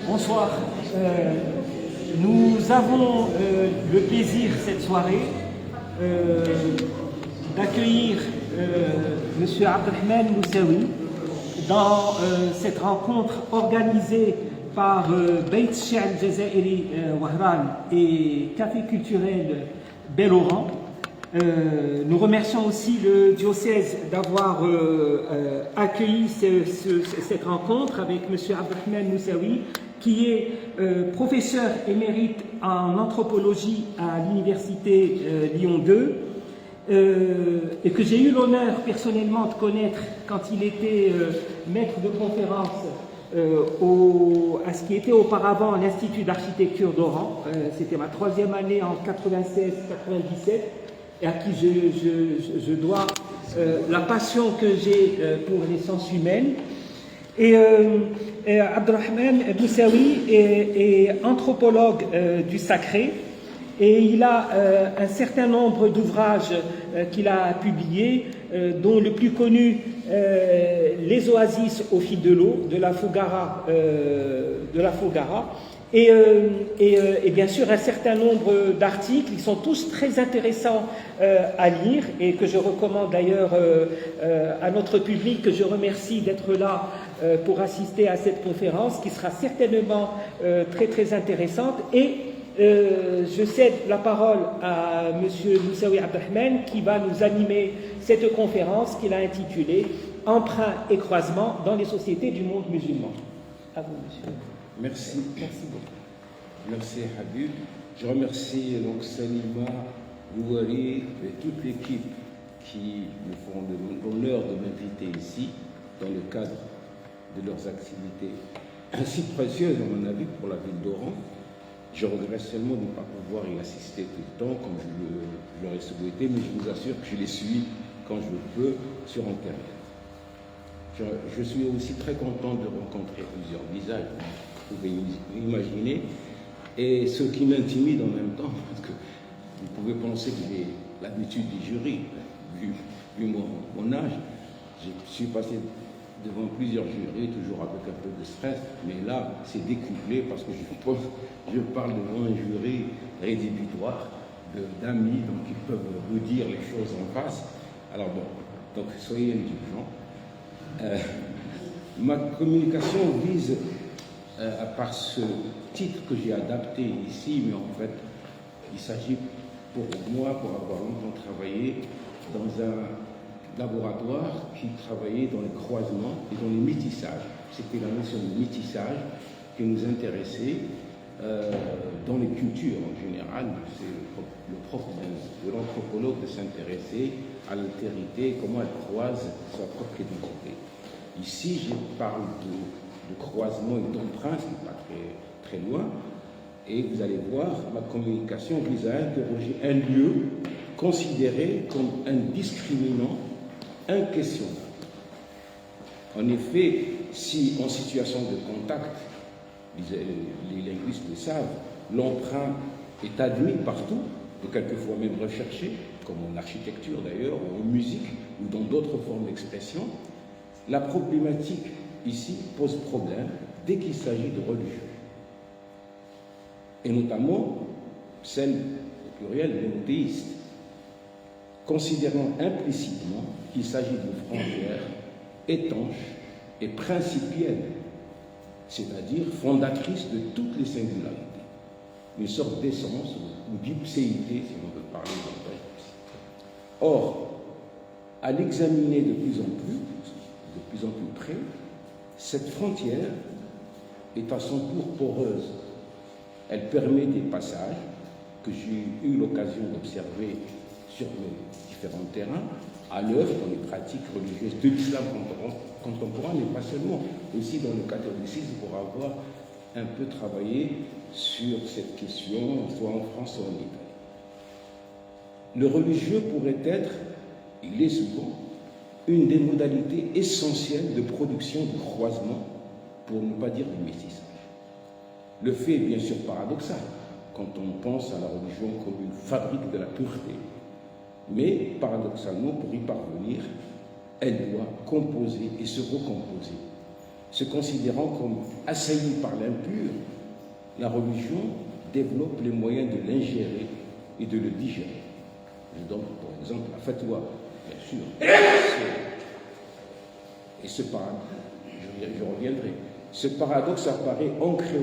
Bonsoir. Nous avons le plaisir cette soirée d'accueillir M. Abdelrahman Moussaoui dans cette rencontre organisée par Beit She'ar Jazairi Wahran et Café culturel Bel-Oran. Nous remercions aussi le diocèse d'avoir accueilli cette rencontre avec M. Abdelrahman Moussaoui, qui est professeur émérite en anthropologie à l'université Lyon 2 et que j'ai eu l'honneur personnellement de connaître quand il était maître de conférence à ce qui était auparavant l'Institut d'architecture d'Oran. C'était ma troisième année en 96-97. Et à qui je dois la passion que j'ai pour les sciences humaines. Et Abdelrahman Moussaoui est anthropologue du sacré et il a un certain nombre d'ouvrages qu'il a publiés, dont le plus connu, Les oasis au fil de l'eau, de la Fougara. Et bien sûr un certain nombre d'articles, ils sont tous très intéressants à lire et que je recommande d'ailleurs à notre public, que je remercie d'être là pour assister à cette conférence qui sera certainement très très intéressante. Et je cède la parole à M. Moussaoui Abdelrahman qui va nous animer cette conférence qu'il a intitulée « Emprunts et croisements dans les sociétés du monde musulman ». À vous, monsieur. Merci. Merci beaucoup. Merci Habib. Je remercie donc Salima, Ouari et toute l'équipe qui me font l'honneur de m'inviter ici dans le cadre de leurs activités ainsi précieuses à mon avis pour la ville d'Oran. Je regrette seulement de ne pas pouvoir y assister tout le temps comme je l'aurais souhaité, mais je vous assure que je les suis quand je peux sur Internet. Je suis aussi très content de rencontrer plusieurs visages, vous pouvez imaginer, et ce qui m'intimide en même temps, parce que vous pouvez penser que j'ai l'habitude du jury, vu mon âge. Je suis passé devant plusieurs jurys, toujours avec un peu de stress, mais là, c'est décuplé parce que je parle devant un jury rédhibitoire d'amis, donc ils peuvent vous dire les choses en face. Alors bon, donc soyez indulgents. Ma communication vise, à part ce titre que j'ai adapté ici, mais en fait, il s'agit pour moi, pour avoir longtemps travaillé dans un laboratoire qui travaillait dans les croisements et dans les métissages. C'était la notion de métissage qui nous intéressait dans les cultures en général. C'est le propre de l'anthropologue de s'intéresser à l'altérité, comment elle croise sa propre identité. Ici, je parle de croisement et d'emprunt, ce qui n'est pas très loin, et vous allez voir, ma communication vise à interroger un lieu considéré comme un discriminant inquestionnable. En effet, si en situation de contact, les linguistes le savent, l'emprunt est admis partout, et quelquefois même recherché, comme en architecture d'ailleurs, ou en musique, ou dans d'autres formes d'expression, la problématique ici pose problème dès qu'il s'agit de religion. Et notamment celle, au pluriel, des monothéistes, considérant implicitement qu'il s'agit d'une frontière étanche et principielle, c'est-à-dire fondatrice de toutes les singularités, une sorte d'essence ou d'ipséité, si on veut parler d'entendre. Or, à l'examiner de plus en plus près, cette frontière est à son tour poreuse. Elle permet des passages que j'ai eu l'occasion d'observer sur les différents terrains, à l'œuvre dans les pratiques religieuses de l'islam contemporain, mais pas seulement, aussi dans le catholicisme, pour avoir un peu travaillé sur cette question, soit en France, soit en Italie. Le religieux pourrait être, il est souvent, une des modalités essentielles de production de croisement, pour ne pas dire du métissage. Le fait est bien sûr paradoxal, quand on pense à la religion comme une fabrique de la pureté. Mais, paradoxalement, pour y parvenir, elle doit composer et se recomposer. se considérant comme assaillie par l'impur, la religion développe les moyens de l'ingérer et de le digérer. Je donne pour exemple la fatwa, bien sûr. Et ce paradoxe, je reviendrai, ce paradoxe apparaît ancré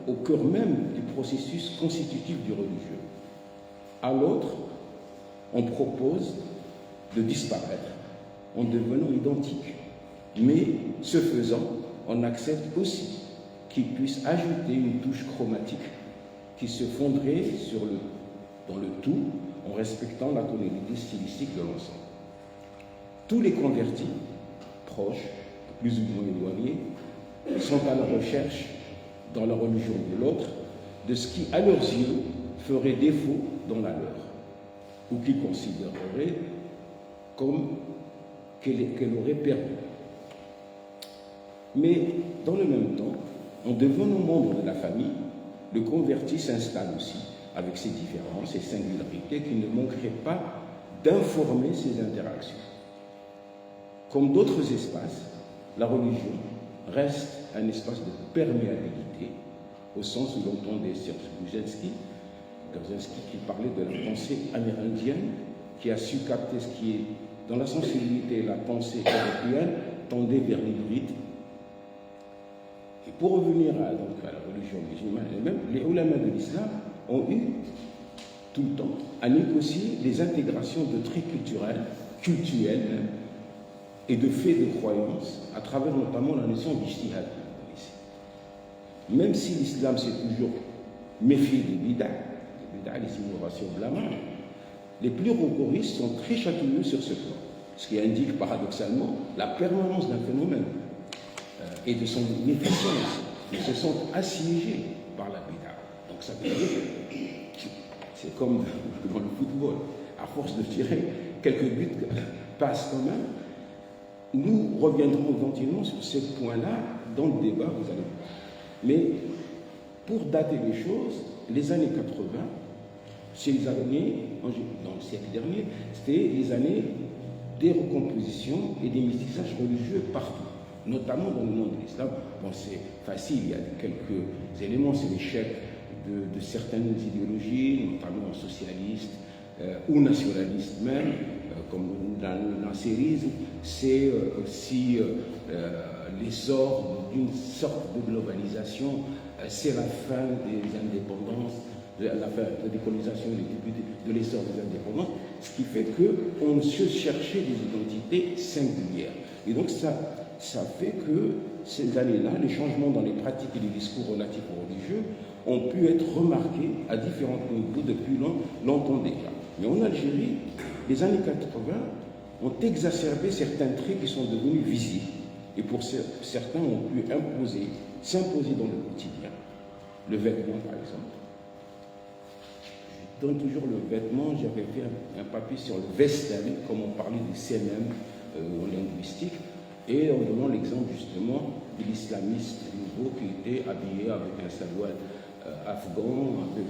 au cœur même du processus constitutif du religieux. À l'autre, on propose de disparaître en devenant identique. Mais ce faisant, on accepte aussi qu'il puisse ajouter une touche chromatique qui se fonderait dans le tout en respectant la tonalité stylistique de l'ensemble. Tous les convertis, proches, plus ou moins éloignés, sont à la recherche, dans la religion de l'autre, de ce qui, à leurs yeux, ferait défaut dans la leur, ou qu'ils considéreraient comme qu'elle aurait perdu. Mais dans le même temps, en devenant membre de la famille, le converti s'installe aussi avec ses différences et singularités qui ne manqueraient pas d'informer ses interactions. Comme d'autres espaces, la religion reste un espace de perméabilité, au sens où l'entendait Serge Brzezinski, qui parlait de la pensée amérindienne, qui a su capter ce qui est dans la sensibilité et la pensée européenne, tendait vers l'hybride. Et pour revenir à la religion musulmane elle-même, les ulama de l'islam ont eu tout le temps à négocier les intégrations de traits cultuels et de faits de croyance, à travers notamment la notion d'ijtihad. Même si l'islam s'est toujours méfié des bid'ah, les innovations blâmables, les plus rigoristes sont très châtionneux sur ce plan, ce qui indique paradoxalement la permanence d'un phénomène et de son efficience. Ils se sentent assiégés par la bid'ah. Donc ça veut dire que c'est comme dans le football, à force de tirer, quelques buts passent quand même. Nous reviendrons éventuellement sur ce point-là dans le débat, vous allez voir. Mais pour dater les choses, les années 80, c'est les années, dans le siècle dernier, c'était les années des recompositions et des métissages religieux partout, notamment dans le monde de l'islam. Bon, c'est facile, il y a quelques éléments, c'est l'échec de certaines idéologies, notamment socialistes ou nationalistes même, comme dans l'assyrisme, c'est aussi l'essor d'une sorte de globalisation, c'est la fin des indépendances, la fin de la décolonisation et le début de l'essor des indépendances, ce qui fait qu'on se cherchait des identités singulières. Et donc ça fait que ces années-là, les changements dans les pratiques et les discours relatifs aux religieux ont pu être remarqués à différents niveaux depuis longtemps déjà. Mais en Algérie, les années 80 ont exacerbé certains traits qui sont devenus visibles et pour certains ont pu s'imposer dans le quotidien. Le vêtement, par exemple. Je donne toujours le vêtement, j'avais fait un papier sur le vestem, comme on parlait du CNM en linguistique, et en donnant l'exemple justement de l'islamiste nouveau qui était habillé avec un saloual afghan, avec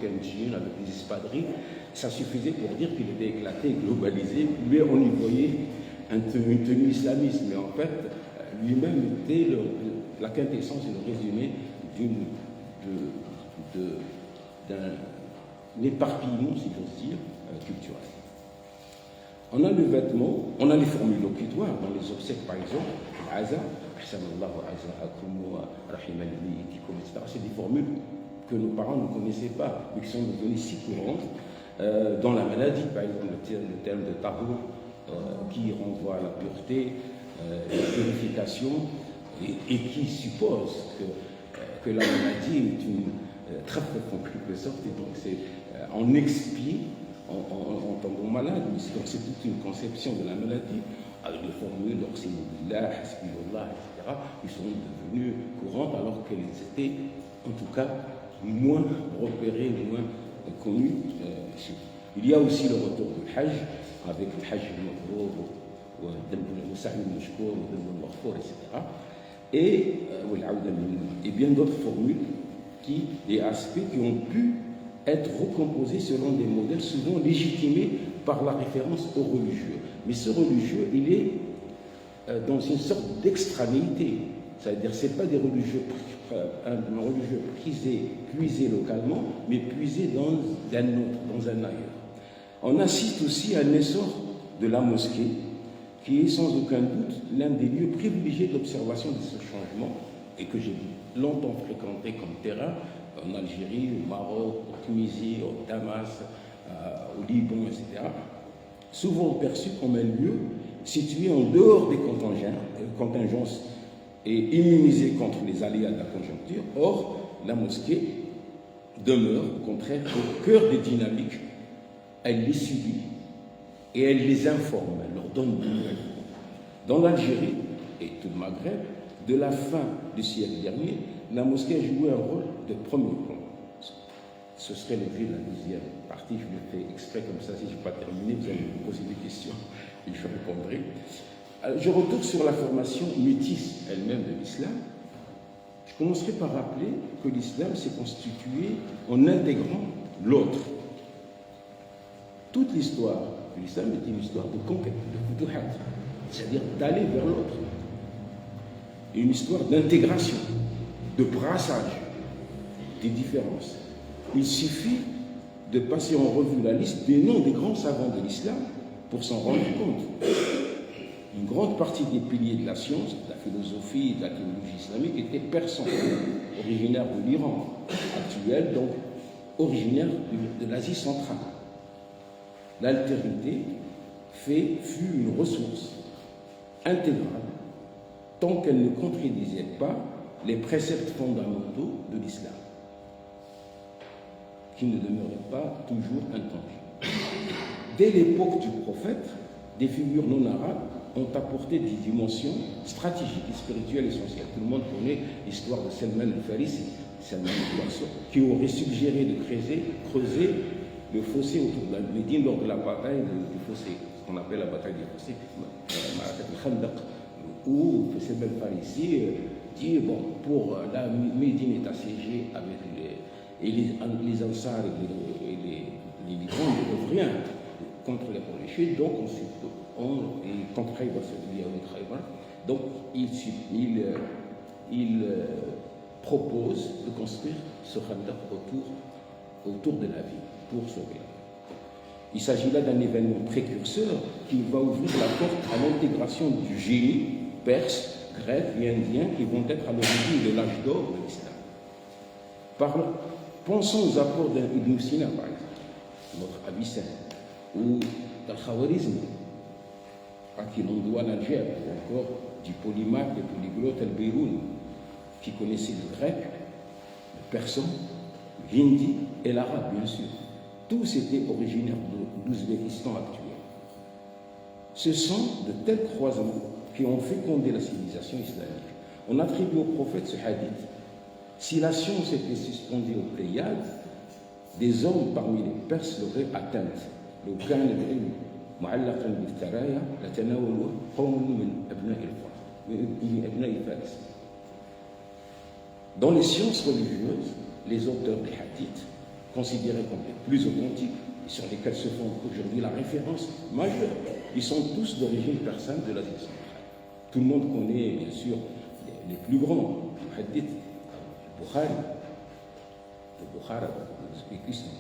un jean, avec des espadrilles. Ça suffisait pour dire qu'il était éclaté, globalisé, mais on y voyait une tenue islamiste. Mais en fait, lui-même était la quintessence et le résumé d'un éparpillement, si j'ose dire, culturel. On a le vêtement, on a les formules locutoires dans les obsèques, par exemple, Aza, etc. C'est des formules que nos parents ne connaissaient pas, mais qui sont devenues si courantes. Dans la maladie, par exemple, le terme de tabou, qui renvoie à la pureté, la purification, et qui suppose que la maladie est une trappe en quelque sorte, et donc on expie en tombant malade. Donc c'est toute une conception de la maladie, avec les formules d'Orsimubillah, Hasbiyullah, etc., qui sont devenues courantes alors qu'elles étaient en tout cas moins repérées, moins connues. Il y a aussi le retour du Hajj, avec le Hajj al-Mabrour, le Sa'i al-Mashkour, le Maghfour, etc. Et bien d'autres formules et aspects qui ont pu être recomposés selon des modèles souvent légitimés par la référence au religieux. Mais ce religieux, il est dans une sorte d'extranéité. C'est-à-dire que ce n'est pas des religieux, un religieux puisés localement, mais puisés dans un autre, dans un ailleurs. On assiste aussi à un essor de la mosquée, qui est sans aucun doute l'un des lieux privilégiés d'observation de ce changement, et que j'ai longtemps fréquenté comme terrain, en Algérie, au Maroc, en Tunisie, au Damas, au Liban, etc. Souvent perçu comme un lieu situé en dehors des contingences et immunisé contre les aléas de la conjoncture. Or, la mosquée demeure, au contraire, au cœur des dynamiques. Elle les subit et elle les informe, elle leur donne des nouvelles. Dans l'Algérie et tout le Maghreb, de la fin du siècle dernier, la mosquée a joué un rôle de premier plan. Ce serait l'objet de la deuxième partie. Je le fais exprès comme ça, si je n'ai pas terminé, vous allez me poser des questions et je répondrai. Alors, je retourne sur la formation métisse elle-même de l'islam. Je commencerai par rappeler que l'islam s'est constitué en intégrant l'autre. Toute l'histoire de l'islam est une histoire de conquête, de futuhat, c'est-à-dire d'aller vers l'autre. Une histoire d'intégration, de brassage des différences. Il suffit de passer en revue la liste des noms des grands savants de l'islam pour s'en rendre compte. Une grande partie des piliers de la science, de la philosophie, de la théologie islamique étaient persans, originaires de l'Iran actuel, donc originaires de l'Asie centrale. L'altérité fut une ressource intégrale tant qu'elle ne contredisait pas les préceptes fondamentaux de l'islam, qui ne demeuraient pas toujours intangibles. Dès l'époque du prophète, des figures non arabes ont apporté des dimensions stratégiques et spirituelles essentielles. Tout le monde connaît l'histoire de Salman al-Farisi, qui aurait suggéré de creuser le fossé autour de la Médine lors de la bataille du fossé, ce qu'on appelle la bataille du fossé, al-Khandaq, où Salman al-Farisi dit, bon, pour la Médine est assiégée avec les Ansars et les Libyens ne peuvent rien contre les Quraysh, donc contre Khaybar, c'est lié avec Khaybar, donc il propose de construire ce Khandaq autour de la ville pour sauver la vie. Il s'agit là d'un événement précurseur qui va ouvrir la porte à l'intégration du génie perse, grec et indien qui vont être à l'origine de l'âge d'or de l'islam. Pensons aux apports d'Ibn Sina, par exemple, notre Avicenne, ou d'Al-Khawarizmi, à qui l'on doit l'algèbre, ou encore du polymathe et polyglotte Al-Beyroun, qui connaissait le grec, le persan, l'hindi et l'arabe, bien sûr. Tous étaient originaires de l'Ouzbékistan actuel. Ce sont de tels croisements qui ont fécondé la civilisation islamique. On attribue au prophète ce hadith. Si la science était suspendue aux Pléiades, des hommes parmi les Perses l'auraient atteinte. Dans les sciences religieuses, les auteurs des hadiths, considérés comme les plus authentiques, et sur lesquels se fonde aujourd'hui la référence majeure, ils sont tous d'origine persane de l'Asie centrale. Tout le monde connaît, bien sûr, les plus grands hadiths. Bukhari, le Bukhara, l'Ouzbékistan,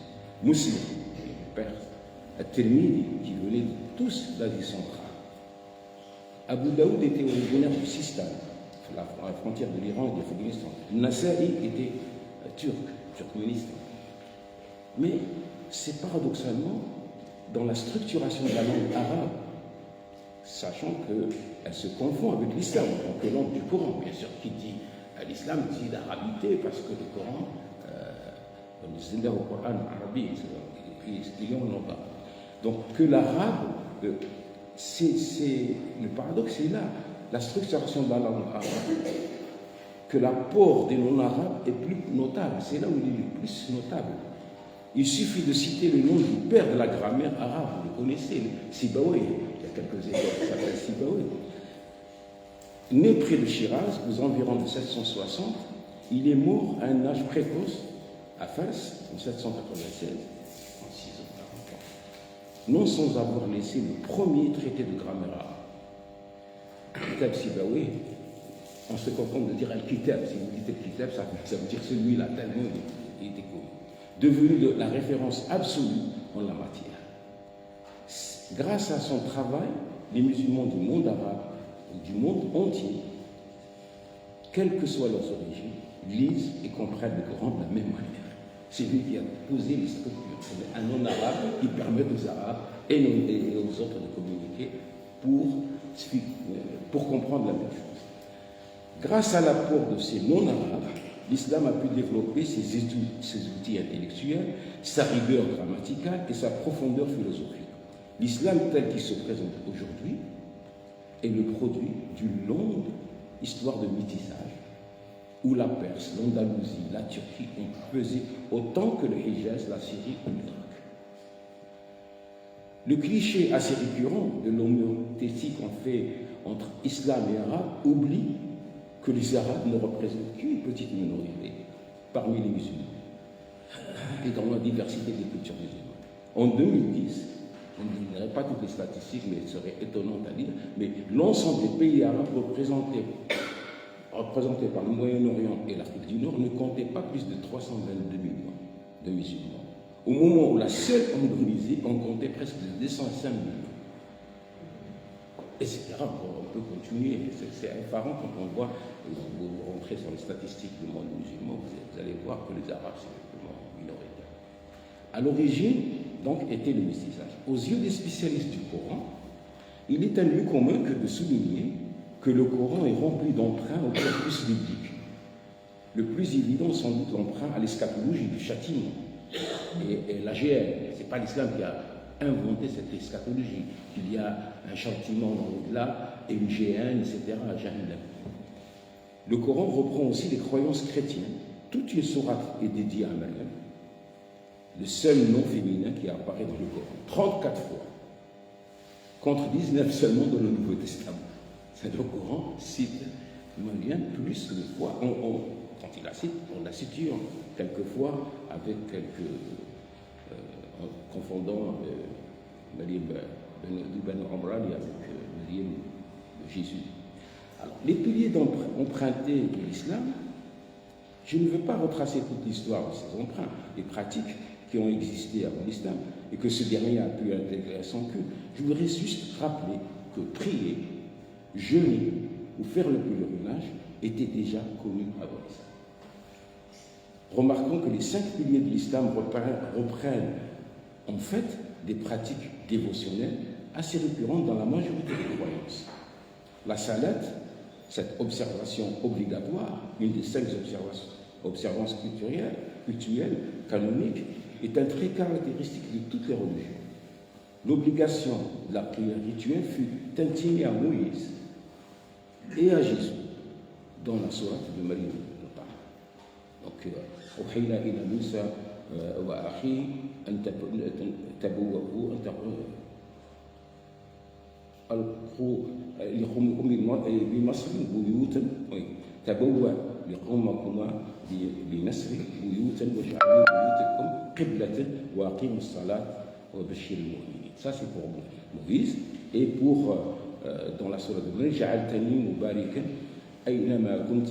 Muslim, le Perse, At-Tirmidhi, qui venait tous d'Asie centrale. Abu Daoud était originaire du Sistan, à la frontière de l'Iran et de l'Afghanistan. Nasa'i était Turkménistan. Mais c'est paradoxalement dans la structuration de la langue arabe, sachant qu'elle se confond avec l'islam, en tant que langue du Coran, bien sûr, qui dit l'islam dit l'arabité parce que le Coran, le Coran arabe, donc que l'arabe, le paradoxe c'est là, la structuration de la langue arabe, que l'apport des non-arabes est plus notable, c'est là où il est le plus notable. Il suffit de citer le nom du père de la grammaire arabe, vous le connaissez, Sibawayh, il y a quelques écoles qui s'appellent Sibawayh. Né près de Shiraz, aux environs de 760, il est mort à un âge précoce, à Fars, en 796, en 6 ans, non sans avoir laissé le premier traité de grammaire arabe. Kitab Sibawi, on se contente de dire Al-Kitab. Si vous dites Al-Kitab, ça veut dire celui-là, tellement il était connu. Devenu la référence absolue en la matière. Grâce à son travail, les musulmans du monde arabe, ou du monde entier, quelles que soient leurs origines, lisent et comprennent le Coran de la même manière. C'est lui qui a posé les structures. C'est un non-arabe qui permet aux Arabes et aux autres de communiquer pour comprendre la même chose. Grâce à l'apport de ces non-arabes, l'islam a pu développer ses outils intellectuels, sa rigueur grammaticale et sa profondeur philosophique. L'islam tel qu'il se présente aujourd'hui est le produit d'une longue histoire de métissage où la Perse, l'Andalousie, la Turquie ont pesé autant que le Hijaz, la Syrie ou l'Irak. Le cliché assez récurrent de l'homéothétie qu'on fait entre islam et arabe oublie que les Arabes ne représentent qu'une petite minorité parmi les musulmans et dans la diversité des cultures musulmanes. En 2010, je ne dirai pas toutes les statistiques, mais elles seraient étonnantes à dire, mais l'ensemble des pays arabes représentés par le Moyen-Orient et l'Afrique du Nord ne comptaient pas plus de 322 millions de musulmans. Au moment où la seule Indonésie en comptait presque 205 millions. Etc. On peut continuer. C'est effarant quand on voit, vous rentrez sur les statistiques du monde musulman, vous allez voir que les Arabes, c'est vraiment minoritaire. À l'origine, donc, était le métissage. Aux yeux des spécialistes du Coran, il est un lieu commun que de souligner que le Coran est rempli d'emprunts au corpus biblique. Le plus évident, sans doute, l'emprunt à l'eschatologie, du châtiment et la GN. Ce n'est pas l'islam qui a inventé cette eschatologie, qu'il y a un châtiment dans l'au-delà et une GN, etc. à Jahannam. Le Coran reprend aussi les croyances chrétiennes. Toute une sourate est dédiée à Maryam, le seul nom féminin qui apparaît dans le Coran, 34 fois, contre 19 seulement dans le Nouveau Testament. C'est le Coran cite Maryam plus de fois. Quand il la cite, on la situe quelquefois avec en confondant Maryam ben Amran avec Maryam de Jésus. Alors, les piliers empruntés de l'islam, je ne veux pas retracer toute l'histoire de ces emprunts, les pratiques qui ont existé avant l'islam et que ce dernier a pu intégrer à son culte. Je voudrais juste rappeler que prier, jeûner ou faire le pèlerinage était déjà connu avant l'islam. Remarquons que les 5 piliers de l'islam reprennent en fait des pratiques dévotionnelles assez récurrentes dans la majorité des croyances. La salat, cette observation obligatoire, une des 5 observances cultuelles, canoniques, est un trait caractéristique de toutes les religions. L'obligation de la prière rituelle fut intimée à Moïse et à Jésus dans la sourate de Maryam. Donc, أوحينا إلى موسى وأخيه أن تبوأوا ألقوا بمصر بيوتا تبوأ لقومكما بمصر بيوتا وجعلوا بيوتكم قبلة وأقيموا الصلاة وبشر المؤمنين. Ça c'est pour Moïse et pour dans la sourate de Maryam جعلتني مباركا أينما كنت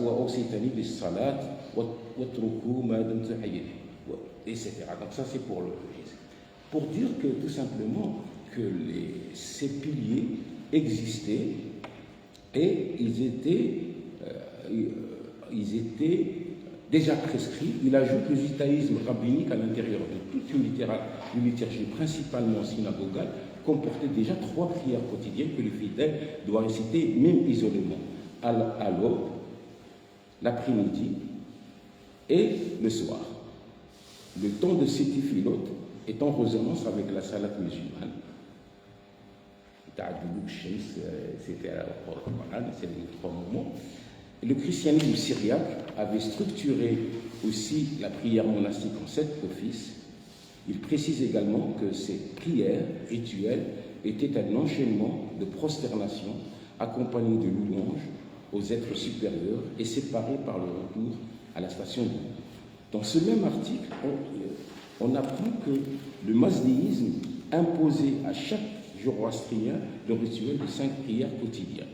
وأوصيتني بالصلاة واتركوا ما دمت حيا etc. Donc ça c'est pour le Jésus. Pour dire que tout simplement que ces piliers existaient et ils étaient déjà prescrits. Il ajoute le judaïsme rabbinique à l'intérieur de toute une liturgie principalement synagogale comportait déjà 3 prières quotidiennes que le fidèle doit réciter même isolément, à l'aube, l'après-midi et le soir. Le temps de ces téphilotes est en résonance avec la salat musulmane. C'était c'est les 3 moments. Le christianisme syriaque avait structuré aussi la prière monastique en 7 offices. Il précise également que ces prières rituelles étaient un enchaînement de prosternation accompagné de louanges aux êtres supérieurs et séparés par le retour à la station de vie. Dans ce même article, on apprend que le maznéisme imposait à chaque zoroastrien le rituel de 5 prières quotidiennes.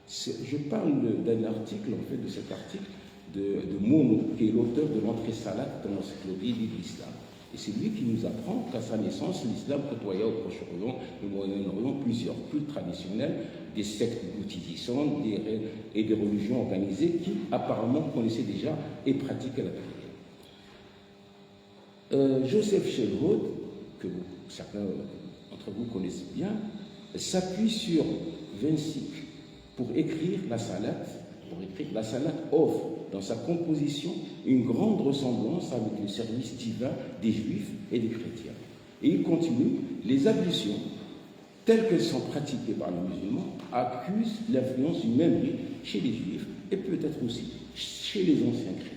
Je parle d'un article, en fait, de cet article de Momo, qui est l'auteur de l'entrée salat dans l'encyclopédie de l'islam. Et c'est lui qui nous apprend qu'à sa naissance, l'islam côtoyait au Proche-Orient et au Moyen-Orient plusieurs cultes traditionnels, des sectes bouddhistes et des religions organisées qui apparemment connaissaient déjà et pratiquaient la prière. Joseph Schellroth, que certains d'entre vous connaissent bien, s'appuie sur 20 cycles pour écrire la salat. La salat offre dans sa composition une grande ressemblance avec le service divin des juifs et des chrétiens. Et il continue, les ablutions, telles qu'elles sont pratiquées par les musulmans, accusent l'influence du même rite chez les juifs et peut-être aussi chez les anciens chrétiens.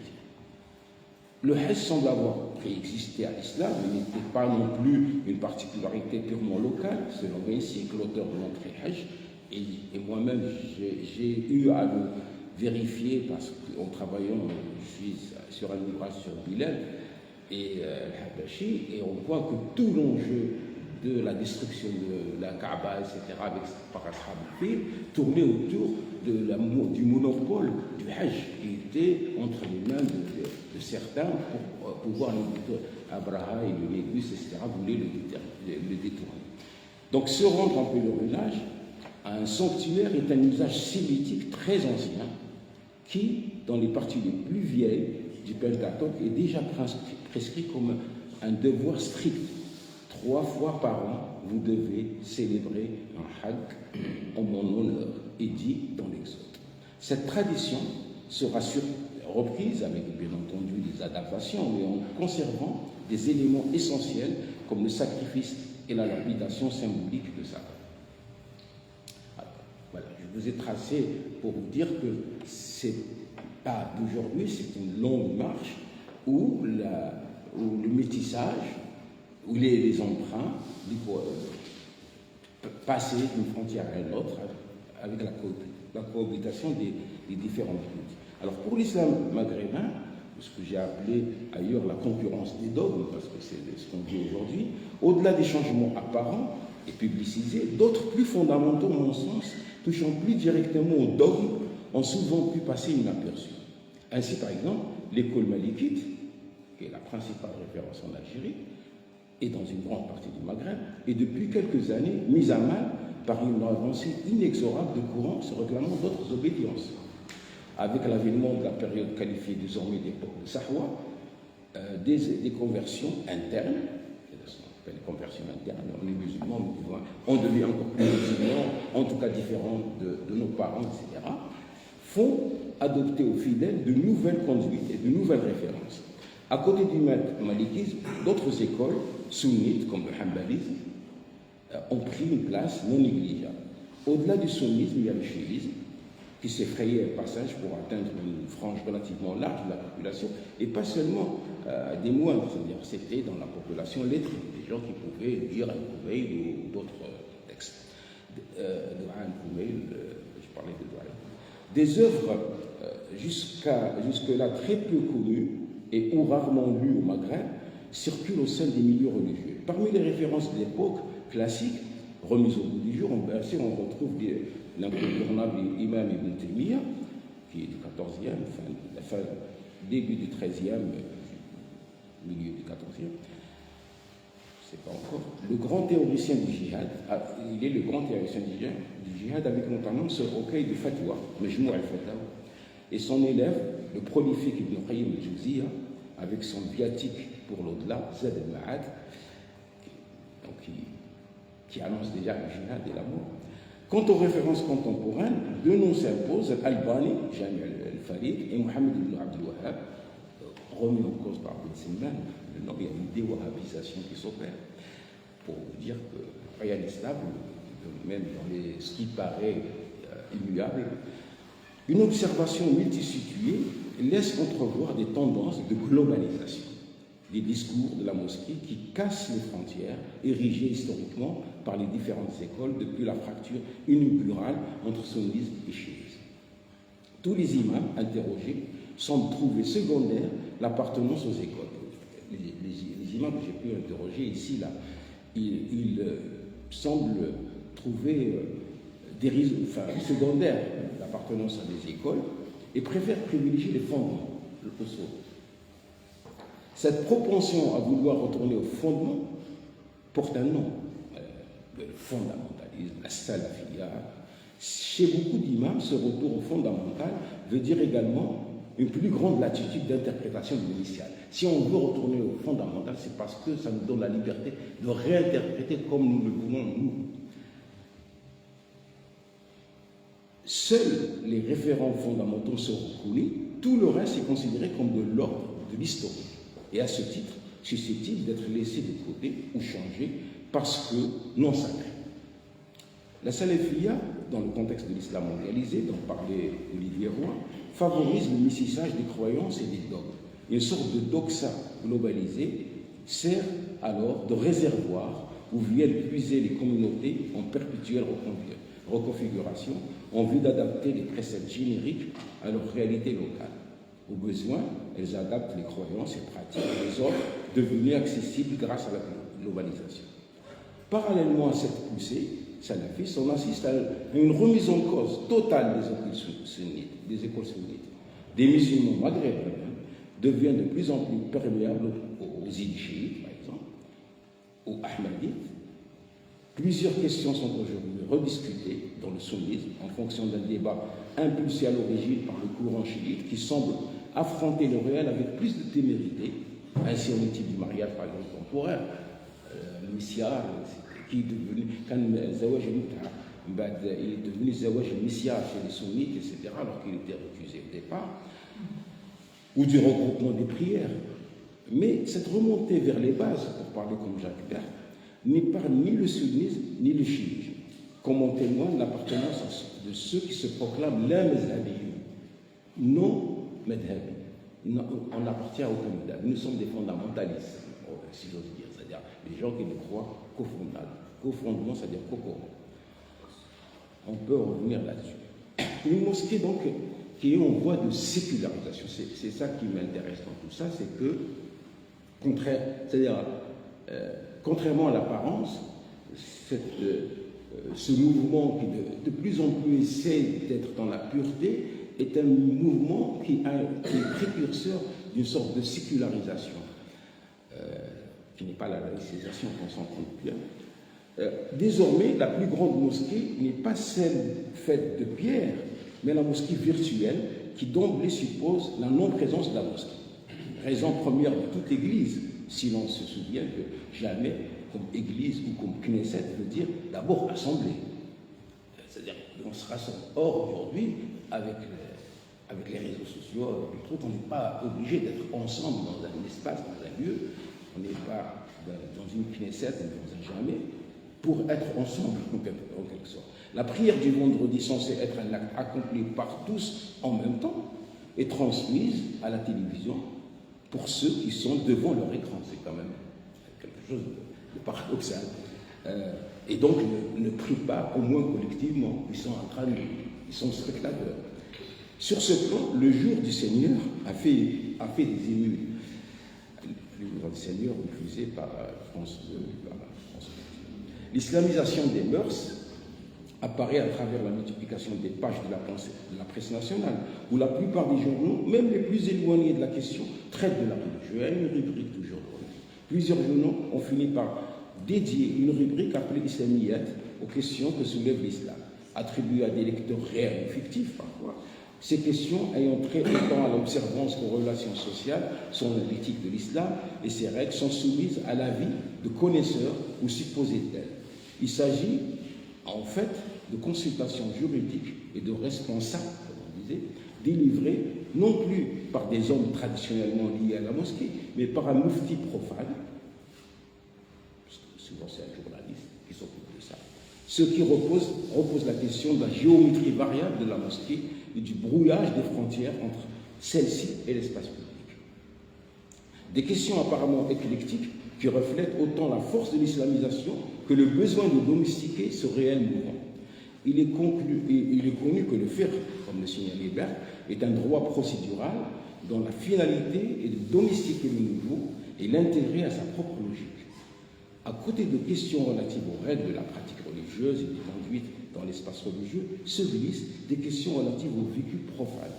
Le hajj semble avoir préexisté à l'islam, mais n'était pas non plus une particularité purement locale, selon Ben Sik, l'auteur de l'entrée hajj. Et moi-même, j'ai eu à le vérifier parce qu'en travaillant, je suis sur un ouvrage sur Bilal et Habashi, et on voit que tout l'enjeu de la destruction de la Kaaba, etc., par Ashab al-Fil, tournait autour du monopole du Hajj, qui était entre les mains de certains pour pouvoir Abraha et le Négus, etc., voulaient le détourner. Donc se rendre en pèlerinage à un sanctuaire est un usage sémitique très ancien qui, dans les parties les plus vieilles du Pentateuque, est déjà prescrit comme un devoir strict. 3 fois par an, vous devez célébrer un Hajj en mon honneur, et dit dans l'Exode. Cette tradition sera reprise avec bien entendu des adaptations, mais en conservant des éléments essentiels comme le sacrifice et la lapidation symbolique de sa. Voilà, je vous ai tracé pour vous dire que c'est pas d'aujourd'hui, c'est une longue marche où le métissage, où les emprunts passer d'une frontière à une autre avec la cohabitation des différentes cultes. Alors pour l'islam maghrébin, ce que j'ai appelé ailleurs la concurrence des dogmes, parce que c'est ce qu'on dit aujourd'hui, au-delà des changements apparents et publicisés, d'autres plus fondamentaux, à mon sens, touchant plus directement aux dogmes, ont souvent pu passer inaperçus. Ainsi, par exemple, l'école malikite, qui est la principale référence en Algérie, et dans une grande partie du Maghreb, est depuis quelques années mise à mal par une avancée inexorable de courants se réclamant d'autres obédiences. Avec l'avènement de la période qualifiée désormais d'époque de Sahwa, des conversions internes, les conversions internes, on est musulmans, on devient encore plus musulmans, en tout cas différents de nos parents, etc., font adopter aux fidèles de nouvelles conduites et de nouvelles références. À côté du malikisme, d'autres écoles sunnites, comme le hanbalisme, ont pris une place non négligeable. Au-delà du sunnisme, il y a le chiisme, qui s'est frayé un passage pour atteindre une frange relativement large de la population, et pas seulement des moines, c'est-à-dire c'était dans la population lettrée, des gens qui pouvaient lire un Koumail ou d'autres textes. Je parlais de Douaï. Des œuvres jusque-là très peu connues et ou rarement lues au Maghreb circulent au sein des milieux religieux. Parmi les références de l'époque classique, remises au bout du jour, on retrouve l'incontournable imam Ibn Taymiyyah, qui est du 14e, début du 13e, milieu du 14e, je ne sais pas encore. Le grand théoricien du djihad, il est le grand théoricien du djihad avec notamment ce recueil de fatwa, Majmou' al-Fatawa, et son élève, le prolifique Ibn Qayyim al-Jawziyya, avec son viatique pour l'au-delà, Zad al-Ma'ad, qui annonce déjà le djihad et la mort. Quant aux références contemporaines, deux noms s'imposent, Al-Albani, Jami al-Farid, et Mohamed ibn Abdel Wahhab, remis en cause par Ben Salman. Il y a une déwahhabisation qui s'opère, pour vous dire que rien n'est stable, même dans ce qui paraît immuable. Une observation multisituée laisse entrevoir des tendances de globalisation des discours de la mosquée qui cassent les frontières érigées historiquement par les différentes écoles depuis la fracture inaugurale entre sunnisme et chiisme. Tous les imams interrogés semblent trouver secondaire l'appartenance aux écoles. Les imams que j'ai pu interroger ici, là, ils semblent trouver secondaire l'appartenance à des écoles et préfèrent privilégier les fondements, le usul. Cette propension à vouloir retourner au fondement porte un nom, le fondamentalisme, la salafia. Chez beaucoup d'imams, ce retour au fondamental veut dire également une plus grande latitude d'interprétation de l'initial. Si on veut retourner au fondamental, c'est parce que ça nous donne la liberté de réinterpréter comme nous le voulons, nous. Seuls les référents fondamentaux sont reconnus, tout le reste est considéré comme de l'ordre de l'historique, et à ce titre, susceptible d'être laissé de côté ou changé parce que non sacré. La salafia, dans le contexte de l'islam mondialisé, dont parlait Olivier Roy, favorise le métissage des croyances et des dogmes. Une sorte de doxa globalisée sert alors de réservoir où viennent puiser les communautés en perpétuelle reconfiguration en vue d'adapter les préceptes génériques à leur réalité locale. Au besoin, elles adaptent les croyances et pratiques des autres devenues accessibles grâce à la globalisation. Parallèlement à cette poussée salafiste, on assiste à une remise en cause totale des écoles sunnites. Des musulmans maghrébins deviennent de plus en plus perméables aux idées chiites, par exemple, aux ahmadites. Plusieurs questions sont aujourd'hui rediscutées dans le sunnisme en fonction d'un débat impulsé à l'origine par le courant chiite qui semble affronter le réel avec plus de témérité. Ainsi, on est du mariage, par exemple, temporaire. Le Messiah, qui est devenu, quand il est devenu Zawaj al-Messiah chez les sunnites, etc., alors qu'il était refusé au départ, ou du regroupement des prières. Mais cette remontée vers les bases, pour parler comme Jacques Berth, n'est pas ni le sunnisme ni le chiisme, comme en témoigne l'appartenance de ceux qui se proclament la mazhabi, non madhabi. On appartient à aucun madhab. Nous sommes des fondamentalistes, si j'ose dire, c'est-à-dire les gens qui ne croient qu'au fondement, c'est-à-dire qu'au Coran. On peut revenir là-dessus. Une mosquée, donc, qui est en voie de sécularisation, c'est ça qui m'intéresse dans tout ça, c'est que, contrairement à l'apparence, ce mouvement qui de plus en plus essaie d'être dans la pureté est un mouvement qui est précurseur d'une sorte de sécularisation, qui n'est pas la laïcisation qu'on s'en compte bien. Désormais, la plus grande mosquée n'est pas celle faite de pierre, mais la mosquée virtuelle qui d'emblée suppose la non-présence de la mosquée. Raison première de toute église, si l'on se souvient que jamais, comme église ou comme Knesset, veut dire d'abord assemblée. C'est-à-dire qu'on se rassemble. Or, aujourd'hui, avec les réseaux sociaux, on n'est pas obligé d'être ensemble dans un espace, dans un lieu. On n'est pas dans une Knesset, dans un jamais, pour être ensemble, en quelque sorte. La prière du vendredi, censée être un acte accompli par tous en même temps, est transmise à la télévision pour ceux qui sont devant leur écran. C'est quand même quelque chose de paradoxal. Et donc, ne prient pas, au moins collectivement. Ils sont spectateurs. Sur ce plan, le jour du Seigneur a fait des émules. Le jour du Seigneur diffusé par France 2, par France 2. L'islamisation des mœurs apparaît à travers la multiplication des pages de la presse nationale, où la plupart des journaux, même les plus éloignés de la question, traitent de la religion. Il y a une rubrique toujours. Plusieurs journaux ont fini par dédier une rubrique appelée Islamiyat aux questions que soulève l'islam, attribuées à des lecteurs réels ou fictifs parfois. Ces questions ayant trait autant à l'observance qu'aux relations sociales sont l'éthique de l'islam et ces règles sont soumises à l'avis de connaisseurs ou supposés tels. Il s'agit en fait de consultations juridiques et de responsables, comme on disait, délivrées non plus par des hommes traditionnellement liés à la mosquée, mais par un mufti profane, parce que souvent c'est un journaliste qui s'occupe de ça, ce qui repose la question de la géométrie variable de la mosquée et du brouillage des frontières entre celle-ci et l'espace public. Des questions apparemment éclectiques qui reflètent autant la force de l'islamisation que le besoin de domestiquer ce réel mouvement. Il est connu que le fiqh, comme le signalait Berth, est un droit procédural dont la finalité est de domestiquer le nouveau et l'intégrer à sa propre logique. à côté de questions relatives aux règles de la pratique religieuse et des conduites dans l'espace religieux, se glissent des questions relatives au vécu profane.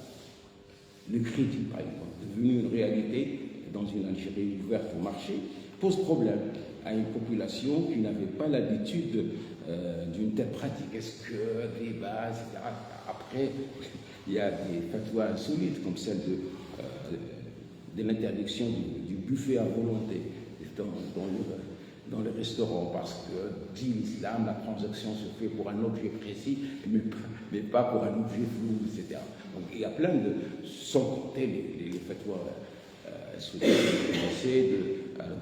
Le crédit, par exemple, devenu une réalité dans une Algérie ouverte au marché, pose problème à une population qui n'avait pas l'habitude d'une telle pratique. Est-ce que des bases, etc. Après, il y a des fatwas insolites, comme celle de l'interdiction du buffet à volonté dans les restaurants, parce que, dit l'islam, la transaction se fait pour un objet précis, mais pas pour un objet flou, etc. Donc il y a plein de, sans compter les fatwas c'est le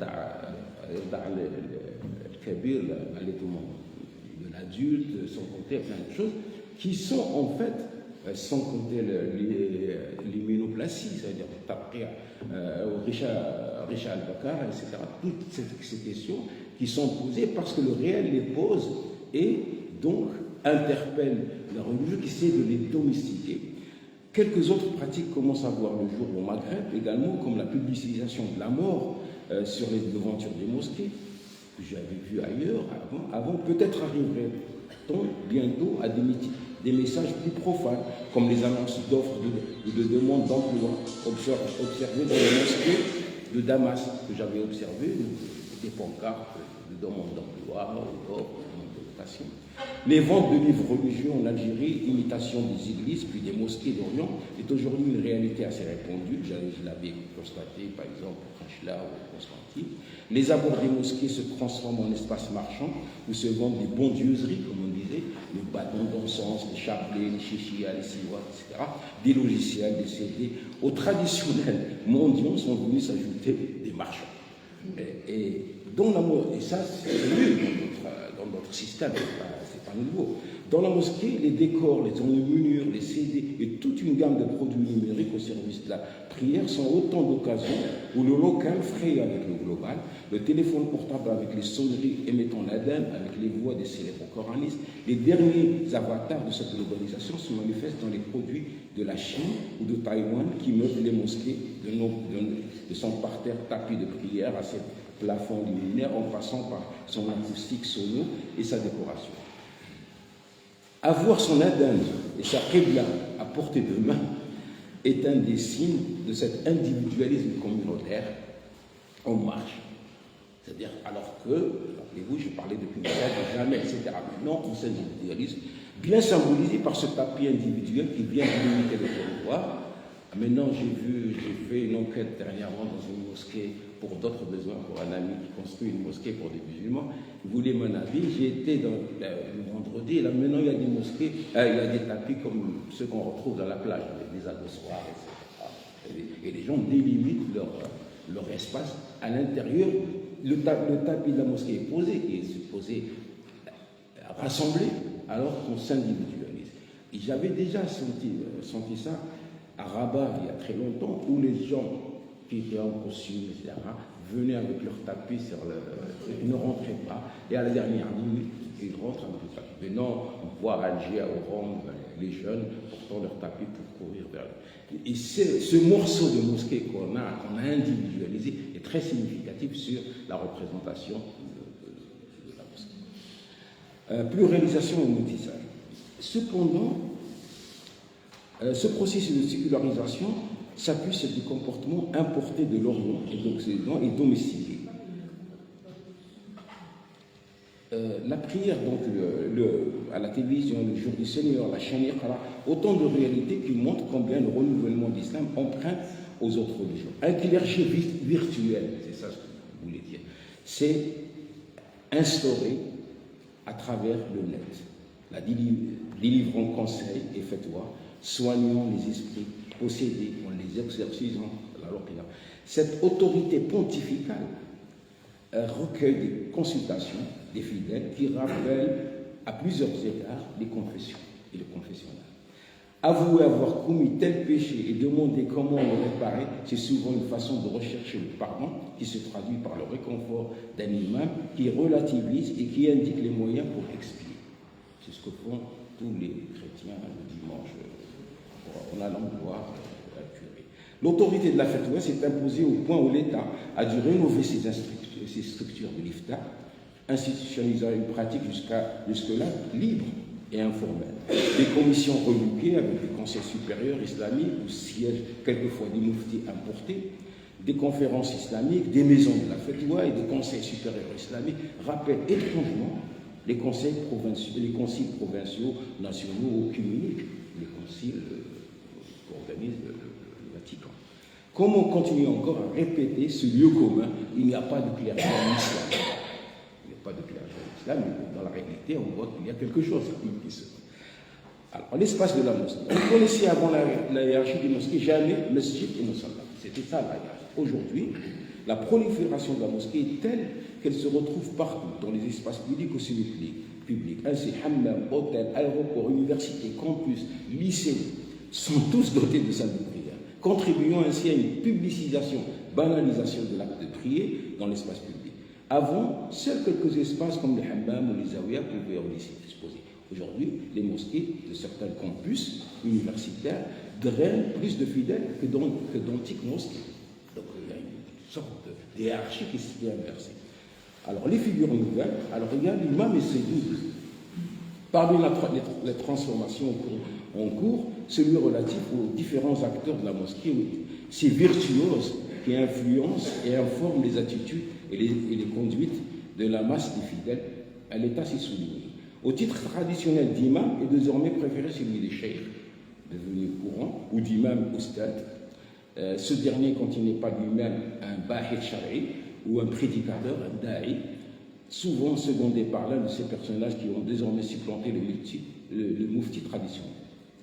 kabir, l'allaitement de l'adulte, sans compter plein de choses qui sont en fait, sans compter l'immunoplastie, c'est-à-dire au Richard al-Bakar, etc. Toutes ces questions qui sont posées parce que le réel les pose et donc interpelle la religion qui essaie de les domestiquer. Quelques autres pratiques commencent à voir le jour au Maghreb également, comme la publicisation de la mort sur les devantures des mosquées, que j'avais vu ailleurs avant. Peut-être arriverait-on bientôt à des messages plus profanes, comme les annonces d'offres ou de demandes d'emploi observées dans les mosquées de Damas, que j'avais observé, des pancartes de demandes d'emploi, d'offres, de location. Les ventes de livres religieux en Algérie, imitation des églises puis des mosquées d'Orient, est aujourd'hui une réalité assez répandue. Je l'avais constaté par exemple au Khanchla ou au Constantine. Les abords des mosquées se transforment en espaces marchands où se vendent des bondieuseries, comme on disait, les bâtons d'encens, les chapelets, les chichia, les siwaks, etc., des logiciels, des CD. Aux traditionnels mendiants sont venus s'ajouter des marchands. Et ça, c'est venu dans notre système, c'est pas nouveau. Dans la mosquée, les décors, les enluminures, les CD et toute une gamme de produits numériques au service de la prière sont autant d'occasions où le local fraye avec le global, le téléphone portable avec les sonneries émettant l'adhan, avec les voix des célèbres coranistes. Les derniers avatars de cette globalisation se manifestent dans les produits de la Chine ou de Taïwan qui meublent les mosquées de son parterre tapis de prière à ses plafonds luminaires en passant par son acoustique sono et sa décoration. Avoir son adhan et sa qibla à portée de main est un des signes de cet individualisme communautaire en marche. C'est-à-dire, alors que, rappelez-vous, je parlais depuis de jamais, etc. Maintenant, on s'individualise, bien symbolisé par ce tapis individuel qui vient limiter le territoire. Maintenant, j'ai fait une enquête dernièrement dans une mosquée pour d'autres besoins, pour un ami qui construit une mosquée pour des musulmans. Il voulait mon avis. J'ai été le vendredi, et là maintenant il y a des mosquées, il y a des tapis comme ceux qu'on retrouve dans la plage, avec des adosoirs, etc. Et les gens délimitent leur espace à l'intérieur. Le tapis de la mosquée est posé, qui est supposé rassembler, alors qu'on s'individualise. Et j'avais déjà senti ça à Rabat il y a très longtemps, où les gens qui étaient en costume, etc., venaient avec leur tapis ils ne rentraient pas, et à la dernière minute, ils rentrent avec le tapis. Maintenant, on voit à Alger, à Oran, les jeunes portant leur tapis pour courir vers eux. Et ce morceau de mosquée qu'on a individualisé est très significatif sur la représentation de la mosquée. Pluralisation et multisage. Cependant, ce processus de sécularisation s'appuie sur des comportements importés de l'Orient et de l'Occident et domestiqués. La prière, donc, à la télévision, le jour du Seigneur, la chaîne Iqra, autant de réalités qui montrent combien le renouvellement de l'islam emprunte aux autres religions. Un clergé virtuel, c'est ça ce que vous voulez dire, c'est instauré à travers le net, délivrant conseils et fatwas, soignant les esprits possédés en les exerçant la lopina. Cette autorité pontificale recueille des consultations des fidèles qui rappellent à plusieurs égards les confessions et le confessionnal. Avouer avoir commis tel péché et demander comment le réparer, c'est souvent une façon de rechercher le pardon qui se traduit par le réconfort d'un imam qui relativise et qui indique les moyens pour expier. C'est ce que font tous les chrétiens le dimanche en allant voir la curé. L'autorité de la fatwa s'est imposée au point où l'État a dû rénover ses structures de l'IFTA institutionnalisant une pratique jusque-là libre et informelle. Des commissions regroupées avec des conseils supérieurs islamiques où siègent quelquefois des mouftis importés, des conférences islamiques, des maisons de la fatwa et des conseils supérieurs islamiques rappellent étrangement les conseils provinciaux, nationaux ou communiques, les conciles qu'organise le Vatican. Comment continuer encore à répéter ce lieu commun? Il n'y a pas de clergé en islam. Il n'y a pas de clergé en islam, mais dans la réalité, on voit qu'il y a quelque chose qui se passe. Alors, l'espace de la mosquée. On connaissait avant la hiérarchie des mosquées jamais masjid et musalla. C'était ça la hiérarchie. Aujourd'hui, la prolifération de la mosquée est telle qu'elle se retrouve partout, dans les espaces publics ou semi-publics. Ainsi, hammam, hôtels, aéroports, universités, campus, lycées sont tous dotés de salles de prière, contribuant ainsi à une publicisation, banalisation de l'acte de prier dans l'espace public. Avant, seuls quelques espaces comme les hammams ou les zawiyas pouvaient en disposer. Aujourd'hui, les mosquées de certains campus universitaires drainent plus de fidèles que d'antiques mosquées. Donc il y a une sorte de hiérarchie qui s'est inversée. Alors les figures nouvelles, alors il y a l'imam et ses doubles. Parmi les transformations en cours, celui relatif aux différents acteurs de la mosquée, ces virtuoses qui influencent et informent les attitudes et les conduites de la masse des fidèles, elle est assez soulignée. Au titre traditionnel d'imam est désormais préféré celui des cheikhs, devenu courant, ou d'imam oustad. Ce dernier, quand il n'est pas lui-même un bahid shari ou un prédicateur, un da'i, souvent secondé par l'un de ces personnages qui ont désormais supplanté le mufti traditionnel.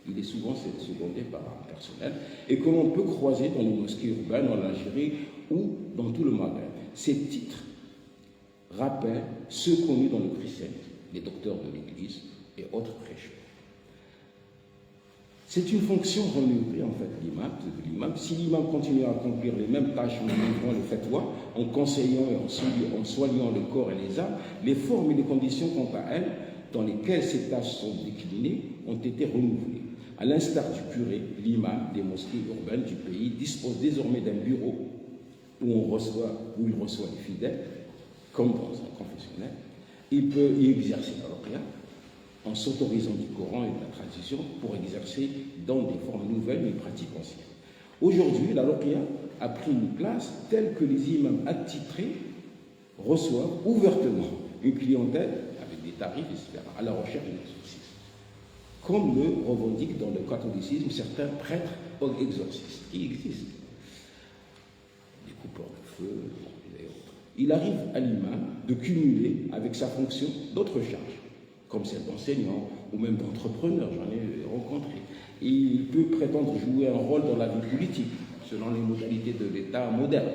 Il est souvent secondé par un personnel et que l'on peut croiser dans les mosquées urbaines en Algérie ou dans tout le Maghreb. Ces titres rappellent ceux connus dans le christianisme, les docteurs de l'Église et autres prêcheurs. C'est une fonction renouvelée en fait de l'imam. Si l'imam continue à accomplir les mêmes tâches en livrant le fatwa, en conseillant et en soignant le corps et les âmes, les formes et les conditions quant à elles dans lesquelles ces tâches sont déclinées ont été renouvelées. À l'instar du curé, l'imam des mosquées urbaines du pays dispose désormais d'un bureau où il reçoit les fidèles, comme dans un confessionnal. Il peut y exercer la ruqya en s'autorisant du Coran et de la tradition pour exercer dans des formes nouvelles mais pratiques anciennes. Aujourd'hui, la ruqya a pris une place telle que les imams attitrés reçoivent ouvertement une clientèle avec des tarifs, etc., à la recherche d'exorcisme. Comme le revendiquent dans le catholicisme certains prêtres exorcistes qui existent. Des coupeurs de feu et autres. Il arrive à l'imam de cumuler avec sa fonction d'autres charges, comme celle d'enseignant ou même d'entrepreneur, j'en ai rencontré. Et il peut prétendre jouer un rôle dans la vie politique, selon les modalités de l'État moderne,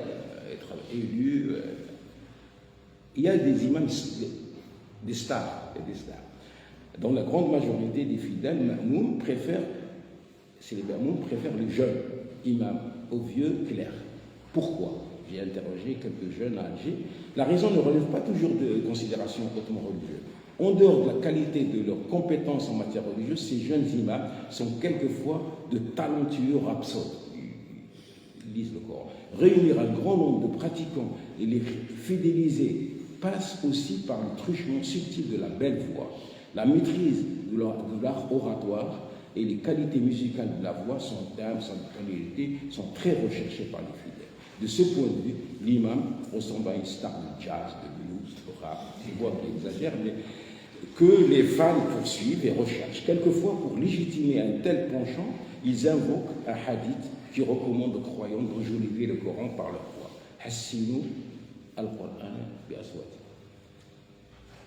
être élu. Il y a des imams, des stars, Dans la grande majorité des fidèles, les ma'moum préfèrent les jeunes imams aux vieux clercs. Pourquoi? J'ai interrogé quelques jeunes à Alger. La raison ne relève pas toujours de considérations hautement religieuses. En dehors de la qualité de leurs compétences en matière religieuse, ces jeunes imams sont quelquefois de talentueux rhapsodes. Ils lisent le Coran. Réunir un grand nombre de pratiquants et les fidéliser passe aussi par le truchement subtil de la belle voix. La maîtrise de l'art oratoire et les qualités musicales de la voix, son timbre, son tonalité, sont très recherchées par les fidèles. De ce point de vue, l'imam ressemble à une star de jazz, de blues, de rap, je vois qu'il exagère, mais que les fans poursuivent et recherchent. Quelquefois, pour légitimer un tel penchant, ils invoquent un hadith qui recommande aux croyants d'enjoliver le Coran par leur voix. Hassinu al-Qur'an bi aswati.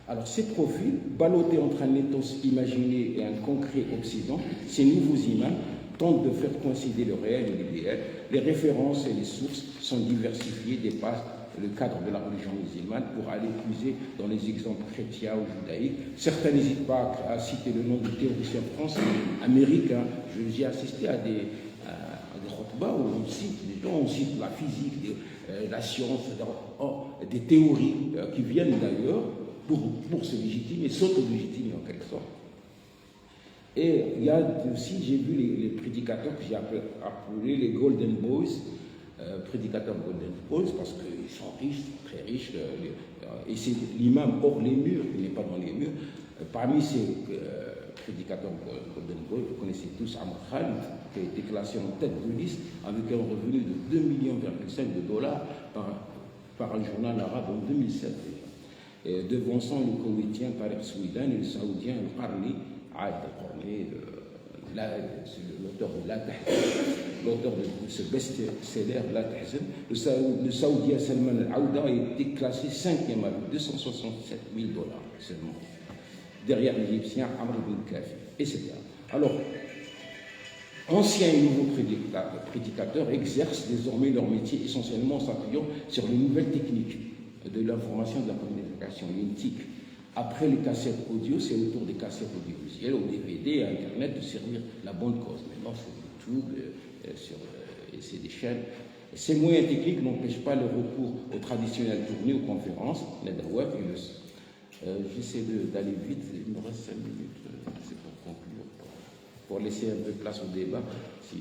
Alors, ces profils, ballottés entre un ethos imaginé et un concret occident, ces nouveaux imams tentent de faire coïncider le réel et l'idéal. Les références et les sources sont diversifiées, dépassent le cadre de la religion musulmane pour aller puiser dans les exemples chrétiens ou judaïques. Certains n'hésitent pas à citer le nom de théoriciens français, américains. J'ai assisté à des khutbahs où on cite la physique, la science, des théories qui viennent d'ailleurs pour se légitimer, s'auto-légitimer en quelque sorte. Et il y a aussi, j'ai vu les prédicateurs que j'ai appelés les Golden Boys, prédicateurs Golden Pause parce qu'ils sont riches, très riches, et c'est l'imam hors les murs, il n'est pas dans les murs. Parmi ces prédicateurs Golden Pause, vous connaissez tous Amr Khalid, qui a été classé en tête de liste avec un revenu de 2,5 millions de dollars par un journal arabe en 2007 déjà. Et devançant le Koweïtien Tariq Souidan et le Saoudien Al-Qarni, Aïd Al-Qarni, l'auteur de La Tahzan, l'auteur de ce best-seller La Tahzan. Le Saoudien Salman Al-Aouda a été classé 5e avec 267 000 dollars seulement, derrière l'Égyptien Amr ibn Kafi, etc. Alors, anciens et nouveaux prédicateurs exercent désormais leur métier essentiellement en s'appuyant sur les nouvelles techniques de l'information et de la communication, les TIC. Après les cassettes audio, c'est autour des cassettes audiovisuelles, au DVD, à Internet, de servir la bonne cause. Maintenant, sur YouTube, et c'est des chaînes. Ces moyens techniques n'empêchent pas le recours aux traditionnelles tournées, aux conférences, j'essaie d'aller vite, il me reste 5 minutes, c'est pour conclure, pour laisser un peu de place au débat. Si.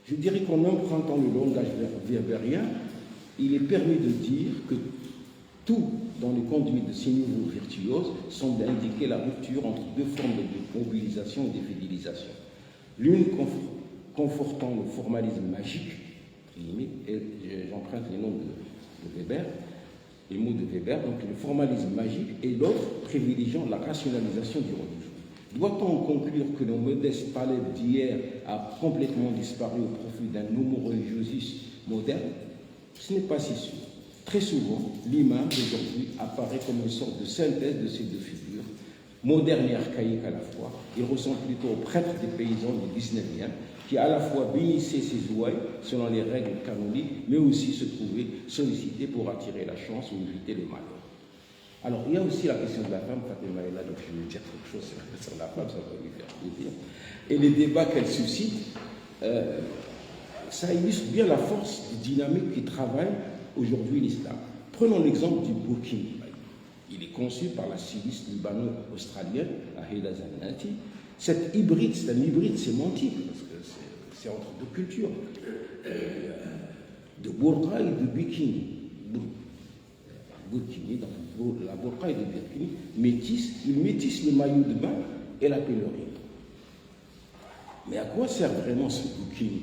Je dirais qu'en empruntant le langage verbérien, il est permis de dire que tout dans les conduites de ces nouveaux virtuoses semble indiquer la rupture entre deux formes de mobilisation et de fidélisation. L'une confortant le formalisme magique, et j'emprunte les noms de Weber, les mots de Weber, donc le formalisme magique, et l'autre privilégiant la rationalisation du religieux. Doit-on conclure que le modeste Taleb d'hier a complètement disparu au profit d'un homo religiosus moderne? Ce n'est pas si sûr. Très souvent, l'imam d'aujourd'hui apparaît comme une sorte de synthèse de ces deux figures, moderne et archaïque à la fois. Il ressemble plutôt au prêtre des paysans du 19e, qui à la fois bénissait ses ouailles selon les règles canoniques, mais aussi se trouvait sollicité pour attirer la chance ou éviter le malheur. Alors, il y a aussi la question de la femme. Fatima est là, donc je vais dire quelque chose sur la femme, ça va lui faire plaisir. Et les débats qu'elle suscite, ça illustre bien la force dynamique qui travaille aujourd'hui l'islam. Prenons l'exemple du Burkini. Il est conçu par la styliste libano-australienne, Ahida Zannati. Cet hybride, c'est un hybride sémantique, parce que c'est entre deux cultures, de burqa et de bikini. Burkini, donc la burqa et le bikini, il métisse le maillot de bain et la pèlerine. Mais à quoi sert vraiment ce burkini?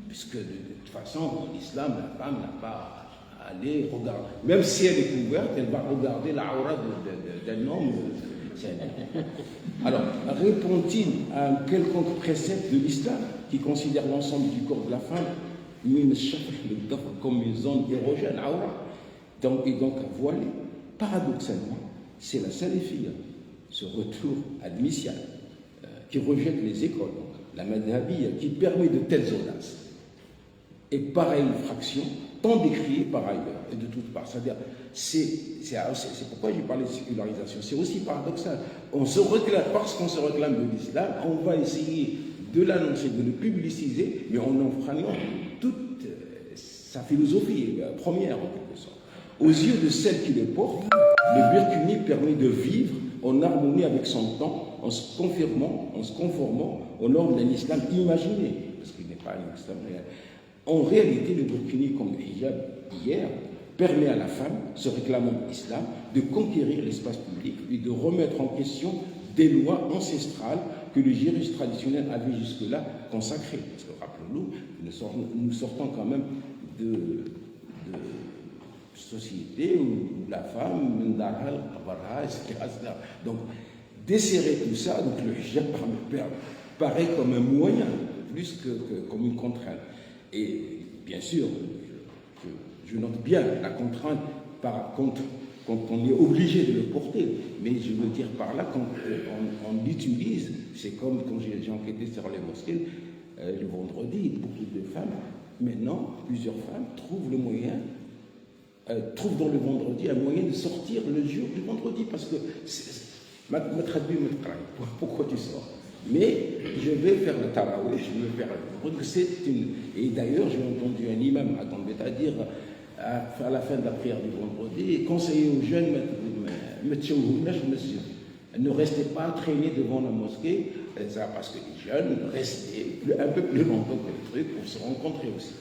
Puisque de toute façon, en islam, la femme n'a pas à aller regarder. Même si elle est couverte, elle va regarder la aura d'un homme. Alors, répond-il à un quelconque précepte de l'islam qui considère l'ensemble du corps de la femme comme une zone érogène, aura, et donc voilée? Paradoxalement, c'est la salafia, ce retour admissial, qui rejette les écoles, donc, la madhabiyya, qui permet de telles audaces. Et pareille fraction, tant décriée par ailleurs et de toutes parts. C'est-à-dire, c'est pourquoi j'ai parlé de sécularisation. C'est aussi paradoxal. On se réclame, parce qu'on se réclame de l'islam, on va essayer de l'annoncer, de le publiciser, mais en enfreignant toute sa philosophie première, en quelque sorte. Aux yeux de celle qui le porte, le burkini permet de vivre en harmonie avec son temps, en se conformant aux normes d'un islam imaginé, parce qu'il n'est pas un islam réel. En réalité, le burkini, comme le hijab hier, permet à la femme, se réclamant de l'islam, de conquérir l'espace public et de remettre en question des lois ancestrales que le juriste traditionnel avait jusque-là consacrées. Parce que, rappelons-nous, nous sortons quand même de société où la femme, etc. Donc, desserrer tout ça, donc le hijab paraît comme un moyen, plus que comme une contrainte. Et bien sûr, je note bien la contrainte quand on est obligé de le porter, mais je veux dire par là, quand on l'utilise, c'est comme quand j'ai enquêté sur les mosquées, le vendredi, beaucoup de femmes, maintenant, plusieurs femmes trouvent le moyen, trouvent dans le vendredi un moyen de sortir le jour du vendredi, parce que pourquoi tu sors? Mais je vais faire le tarawih, je vais faire et d'ailleurs, j'ai entendu un imam à Gambetta dire à la fin de la prière du vendredi, conseiller aux jeunes, ne restez pas traînés devant la mosquée ça parce que les jeunes restaient un peu plus longtemps que le truc pour se rencontrer aussi.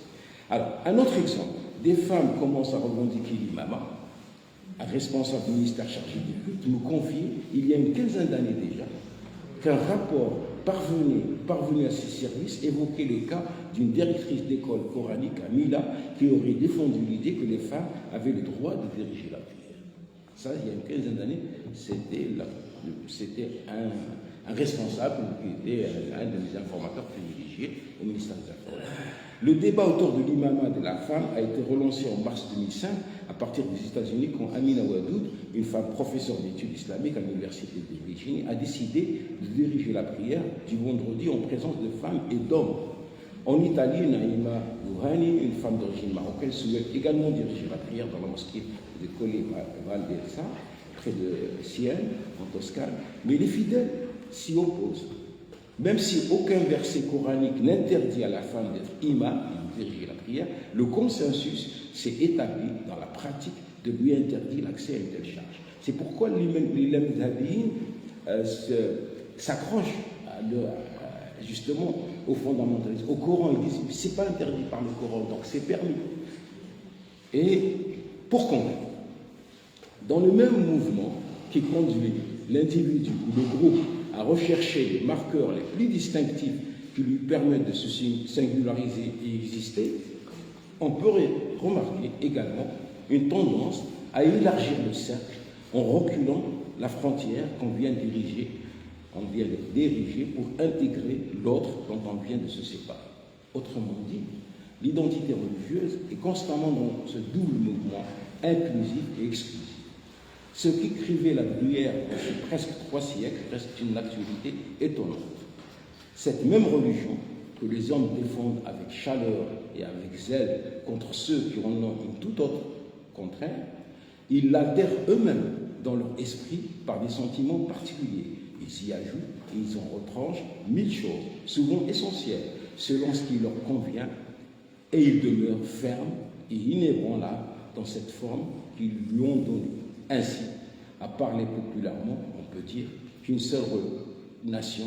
Alors, un autre exemple, des femmes commencent à revendiquer l'imama. Un responsable ministère chargé du culte me confiait, il y a une quinzaine d'années déjà, qu'un rapport parvenu à ses services évoquait le cas d'une directrice d'école coranique à Mila qui aurait défendu l'idée que les femmes avaient le droit de diriger la prière. Ça, il y a une quinzaine d'années, c'était un responsable qui était un de mes informateurs privilégiés au ministère des Affaires. Le débat autour de l'imama de la femme a été relancé en mars 2005 à partir des États-Unis quand Amina Wadoud, une femme professeure d'études islamiques à l'université de Virginie, a décidé de diriger la prière du vendredi en présence de femmes et d'hommes. En Italie, Naïma Rouhani, une femme d'origine marocaine, souhaite également diriger la prière dans la mosquée de Colle Valdelsa, près de Sienne, en Toscane, mais les fidèles s'y opposent. Même si aucun verset coranique n'interdit à la femme d'être imam et de diriger la prière, le consensus s'est établi dans la pratique de lui interdire l'accès à une telle charge. C'est pourquoi les Lamdhabiyyin s'accrochent justement au fondamentalisme. Au Coran, ils disent c'est pas interdit par le Coran, donc c'est permis. Et pour convaincre, dans le même mouvement qui conduit l'individu ou le groupe à rechercher les marqueurs les plus distinctifs qui lui permettent de se singulariser et exister, on peut remarquer également une tendance à élargir le cercle en reculant la frontière qu'on vient de diriger pour intégrer l'autre dont on vient de se séparer. Autrement dit, l'identité religieuse est constamment dans ce double mouvement inclusif et exclusif. Ce qu'écrivait la Bruyère depuis presque 3 siècles reste une actualité étonnante. Cette même religion que les hommes défendent avec chaleur et avec zèle contre ceux qui en ont une toute autre contraire, ils l'altèrent eux-mêmes dans leur esprit par des sentiments particuliers. Ils y ajoutent et ils en retranchent 1000 choses, souvent essentielles, selon ce qui leur convient, et ils demeurent fermes et inébranlables dans cette forme qu'ils lui ont donnée. Ainsi, à parler populairement, on peut dire qu'une seule nation,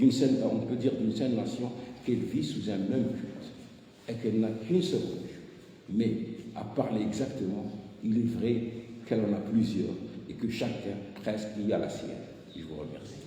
on peut dire d'une seule nation qu'elle vit sous un même culte et qu'elle n'a qu'une seule religion. Mais à parler exactement, il est vrai qu'elle en a plusieurs et que chacun presque y a la sienne. Je vous remercie.